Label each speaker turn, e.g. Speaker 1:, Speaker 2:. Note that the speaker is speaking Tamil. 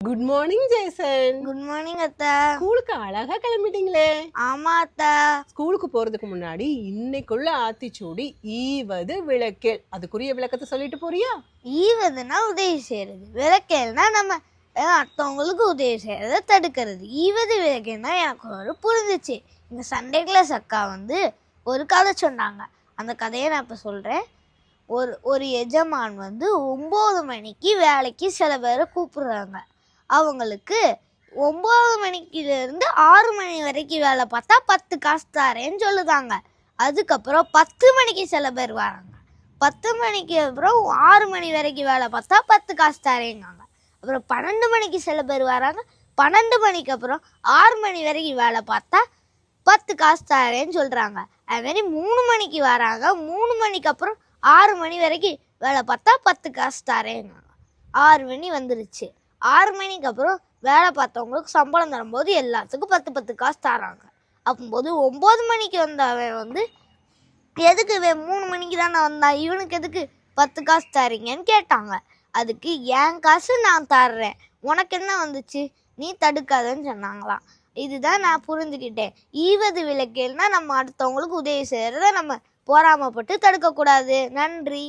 Speaker 1: Good morning Jaison.
Speaker 2: Good morning அத்தா.
Speaker 1: ஸ்கூலுக்கு அழகா கிளம்பிட்டீங்களே.
Speaker 2: ஆமா அத்தா.
Speaker 1: ஸ்கூலுக்கு போறதுக்கு முன்னாடி இன்னைக்குள்ள ஆத்திச்சூடி ஈவது விளக்கேல், அதுக்குரிய விளக்கத்தை சொல்லிட்டு போறியா?
Speaker 2: ஈவதுன்னா உதவி செய்யறது, விளக்கேல்னா நம்ம அடுத்தவங்களுக்கு உதவி செய்யறத தடுக்கிறது. ஈவது விளக்கேல்னா எனக்கு ஒரு புரிஞ்சிச்சு. எங்க சண்டே கிளாஸ் அக்கா ஒரு கதை சொன்னாங்க. அந்த கதையை நான் இப்போ சொல்றேன். ஒரு எஜமான் 9 மணிக்கு வேலைக்கு சில பேரை கூப்பிடுறாங்க. அவங்களுக்கு 9 மணிக்கிலேருந்து 6 மணி வரைக்கும் வேலை பார்த்தா 10 காசு தாரேன்னு சொல்லுதாங்க. அதுக்கப்புறம் 10 மணிக்கு சில பேர் வராங்க. 10 மணிக்கு அப்புறம் 6 மணி வரைக்கும் வேலை பார்த்தா 10 காசு தாரேங்காங்க. அப்புறம் 12 மணிக்கு சில பேர் வராங்க. 12 மணிக்கு அப்புறம் 6 மணி வரைக்கும் வேலை பார்த்தா 10 காசு தாரேன்னு சொல்கிறாங்க. அதுமாரி 3 மணிக்கு வராங்க. 3 மணிக்கு அப்புறம் 6 மணி வரைக்கும் வேலை பார்த்தா 10 காசு தாரேங்காங்க. 6 மணி வந்துருச்சு. 6 மணிக்கு அப்புறம் வேலை பார்த்தவங்களுக்கு சம்பளம் தரும்போது எல்லாத்துக்கும் 10 காசு தராங்க. அப்போது 9 மணிக்கு வந்தவன் எதுக்கு 3 மணிக்கு தானே வந்தான், இவனுக்கு எதுக்கு 10 காசு தரீங்கன்னு கேட்டாங்க. அதுக்கு என் காசு நான் தர்றேன், உனக்கு என்ன வந்துச்சு, நீ தடுக்காதன்னு சொன்னாங்களாம். இதுதான் நான் புரிஞ்சுக்கிட்டேன். ஈவது விளக்கேல்னா நம்ம அடுத்தவங்களுக்கு உதவி செய்யறத நம்ம பொறாமப்பட்டு தடுக்கக்கூடாது. நன்றி.